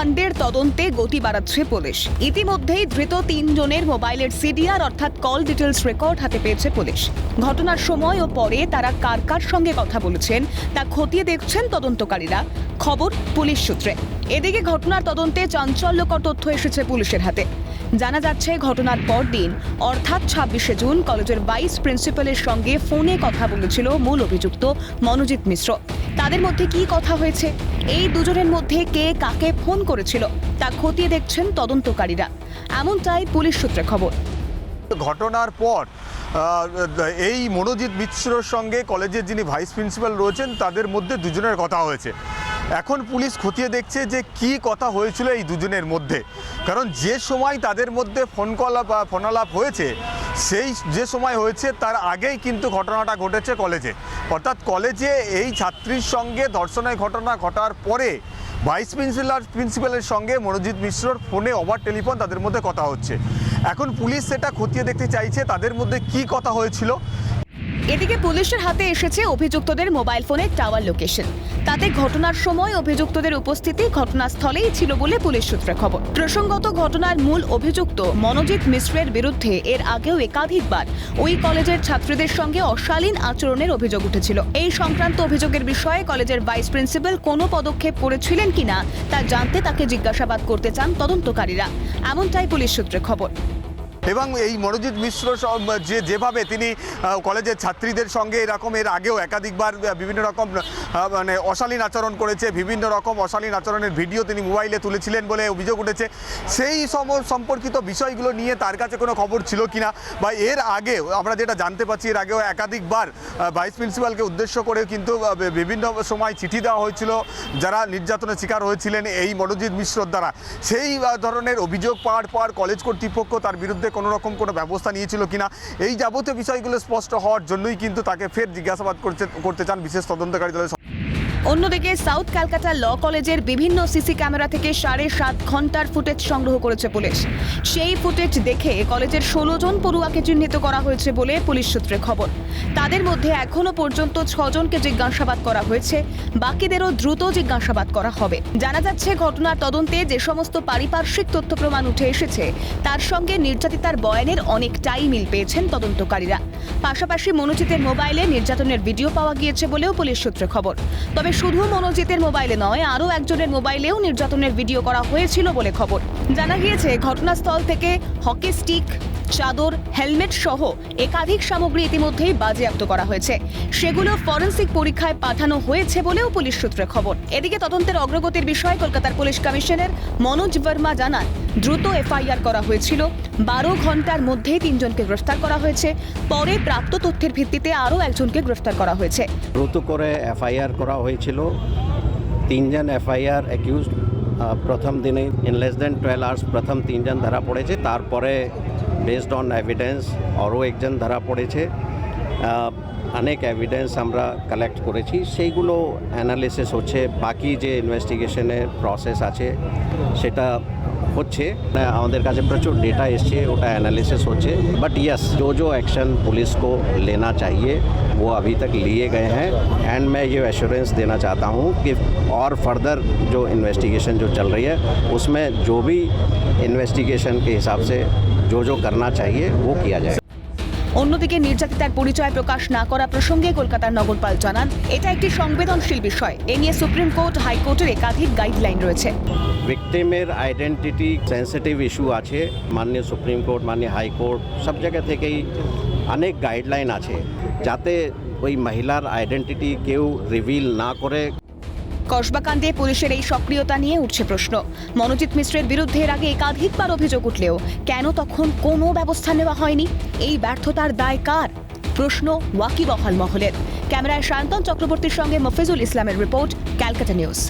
কাণ্ডের তদন্তে গতি বাড়াচ্ছে পুলিশ। ইতিমধ্যেই ধৃত 3 জনের মোবাইলের সিডিআর অর্থাৎ কল ডিটেলস রেকর্ড হাতে পেয়েছে পুলিশ। ঘটনার সময় ও পরে তারা কার কার সঙ্গে কথা বলেছেন তা খতিয়ে দেখছেন তদন্তকারীরা, খবর পুলিশ সূত্রে। এদিকে ঘটনার তদন্তে চাঞ্চল্যকর তথ্য এসেছে পুলিশের হাতে। জানা যাচ্ছে ঘটনার পরদিন অর্থাৎ 26শে জুন কলেজের ভাইস প্রিন্সিপালের সঙ্গে ফোনে কথা বলেছিল মূল অভিযুক্ত মনোজিৎ মিশ্র। তাদের মধ্যে কি কথা হয়েছে, এই দুজনের মধ্যে কে কাকে ফোন করেছিল তা খতিয়ে দেখছেন তদন্তকারীরা, এমনটাই পুলিশ সূত্রে খবর। ঘটনার পর এই মনোজিৎ মিশ্রর সঙ্গে কলেজের যিনি ভাইস প্রিন্সিপাল রয়েছেন তাদের মধ্যে দুজনের কথা হয়েছে। এখন পুলিশ খতিয়ে দেখছে যে কি কথা হয়েছিল এই দুজনের মধ্যে, কারণ যে সময় তাদের মধ্যে ফোনালাপ হয়েছে সেই যে সময় হয়েছে তার আগেই কিন্তু ঘটনাটা ঘটেছে কলেজে। অর্থাৎ কলেজে এই ছাত্রীর সঙ্গে ধর্ষণের ঘটনা ঘটার পরে ভাইস প্রিন্সিপালের সঙ্গে মনোজিৎ মিশ্রর ফোনে ওভার টেলিফোন তাদের মধ্যে কথা হচ্ছে। এখন পুলিশ সেটা খতিয়ে দেখতে চাইছে তাদের মধ্যে কি কথা হয়েছিল। এদিকে পুলিশের হাতে এসেছে অভিযুক্তদের মোবাইল ফোনের টাওয়ার লোকেশন। তাতে ঘটনার সময় অভিযুক্তদের উপস্থিতি ঘটনাস্থলেই ছিল বলে পুলিশ সূত্রে খবর। প্রসঙ্গত, ঘটনার মূল অভিযুক্ত মনোজিৎ মিশ্রের বিরুদ্ধে এর আগেও একাধিকবার ওই কলেজের ছাত্রীদের সঙ্গে অশালীন আচরণের অভিযোগ উঠেছিল। এই সংক্রান্ত অভিযোগের বিষয়ে কলেজের ভাইস প্রিন্সিপাল কোনো পদক্ষেপ করেছিলেন কিনা তা জানতে তাকে জিজ্ঞাসাবাদ করতে চান তদন্তকারীরা, এমনটাই পুলিশ সূত্রে খবর। এবং এই মনোজিৎ মিশ্র যেভাবে তিনি কলেজের ছাত্রীদের সঙ্গে এরকম এর আগেও একাধিকবার বিভিন্ন রকম মানে অশালীন আচরণ করেছে, বিভিন্ন রকম অশালীন আচরণের ভিডিও তিনি মোবাইলে তুলেছিলেন বলে অভিযোগ উঠেছে, সেই সম্পর্কিত বিষয়গুলো নিয়ে তার কাছে কোনো খবর ছিল কিনা, বা এর আগে আমরা যেটা জানতে পারছি এর আগেও একাধিকবার ভাইস প্রিন্সিপালকে উদ্দেশ্য করে কিন্তু বিভিন্ন সময় চিঠি দেওয়া হয়েছিল যারা নির্যাতনের শিকার হয়েছিলেন এই মনোজিৎ মিশ্রর দ্বারা। সেই ধরনের অভিযোগ পাওয়ার পর কলেজ কর্তৃপক্ষ তার বিরুদ্ধে কোনো রকম কোনো ব্যবস্থা নিয়েছিল কিনা, এই যাবতীয় বিষয়গুলো স্পষ্ট হওয়ার জন্যই কিন্তু তাকে ফের জিজ্ঞাসাবাদ করতে চান বিশেষ তদন্তকারী দলের। অন্যদিকে সাউথ ক্যালকাটা ল কলেজের বিভিন্ন সিসি ক্যামেরা থেকে 7.5 ঘন্টার ফুটেজ সংগ্রহ করেছে পুলিশ। সেই ফুটেজ দেখে কলেজের 16 জন পড়ুয়াকে চিহ্নিত করা হয়েছে বলে পুলিশ সূত্রে খবর। তাদের মধ্যে এখনো পর্যন্ত 6 জনকে জিজ্ঞাসাবাদ করা হয়েছে, বাকিদেরও দ্রুত জিজ্ঞাসাবাদ করা হবে। জানা যাচ্ছে ঘটনার তদন্তে যে সমস্ত পারিপার্শ্বিক তথ্য প্রমাণ উঠে এসেছে তার সঙ্গে নির্যাতিতার বয়ানের অনেকটাই মিল পেয়েছেন তদন্তকারীরা। পাশাপাশি মনোজিতের মোবাইলে নির্যাতনের ভিডিও পাওয়া গিয়েছে বলেও পুলিশ সূত্রে খবর। তবে শুধু মনোজিতের মোবাইলে নয়, আরও একজনের মোবাইলেও নির্যাতনের ভিডিও করা হয়েছিল বলে খবর। জানা গিয়েছে ঘটনাস্থল থেকে হকি স্টিক, চাদর, হেলমেট সহ একাধিক সামগ্রী ইতিমধ্যেই বাজেয়াপ্ত করা হয়েছে। সেগুলো ফরেনসিক পরীক্ষায় পাঠানো হয়েছে বলেও পুলিশ সূত্রে খবর। এদিকে তদন্তের অগ্রগতির বিষয়ে কলকাতার পুলিশ কমিশনার মনোজ বর্মা জানান, দ্রুত এফআইআর করা হয়েছিল। 12 ঘন্টার মধ্যেই 3 জনকে গ্রেফতার করা হয়েছে। পরে প্রাপ্ত তথ্যের ভিত্তিতে আরও একজনকে গ্রেফতার করা হয়েছে। দ্রুত করে এফআইআর করা হয়েছিল। 3 জন এফআইআর অ্যাকিউজড প্রথম দিনে ইন লেস দেন 12 আওয়ার্স প্রথম 3 জন ধরা পড়েছে। তারপরে বেসড অন এভিডেন্স আরও একজন ধরা পড়েছে। অনেক এভিডেন্স আমরা কালেক্ট করেছি, সেইগুলো অ্যানালিসিস হচ্ছে। বাকি যে ইনভেস্টিগেশনের প্রসেস আছে সেটা হচ্ছে। আমাদের কাছে প্রচুর डेटा এসছে, ওটা एनालिसिस होचे। बट यस, जो एक्शन पुलिस को लेना चाहिए वो अभी तक लिए गए हैं। एंड मैं ये एश्योरेंस देना चाहता हूँ कि और फर्दर जो इन्वेस्टिगेशन जो चल रही है उसमें जो भी इन्वेस्टिगेशन के हिसाब से जो करना चाहिए वो किया जाए। অন্যদিকে নির্যাতিতার পরিচয় প্রকাশ না করা প্রসঙ্গে কলকাতার নগরপাল জানান, এটা একটি সংবেদনশীল বিষয়। এ নিয়ে সুপ্রিম কোর্ট, হাইকোর্টের একাধিক গাইডলাইন রয়েছে। ভিকটিমের আইডেন্টিটি সেন্সিটিভ ইস্যু আছে। মাননীয় সুপ্রিম কোর্ট, মাননীয় হাইকোর্ট সব জায়গা থেকেই অনেক গাইডলাইন আছে যাতে ওই মহিলার আইডেন্টিটি কেউ রিভিল না করে। কসবাকাণ্ডে পুলিশের এই সক্রিয়তা নিয়ে উঠছে প্রশ্ন। মনোজিৎ মিশ্রের বিরুদ্ধে এর আগে একাধিকবার অভিযোগ উঠলেও কেন তখন কোনো ব্যবস্থা নেওয়া হয়নি? এই ব্যর্থতার দায় কার? প্রশ্ন ওয়াকিবহাল মহলের। ক্যামেরায় সায়ন্তন চক্রবর্তীর সঙ্গে মফিজুল ইসলামের রিপোর্ট, ক্যালকাটা নিউজ।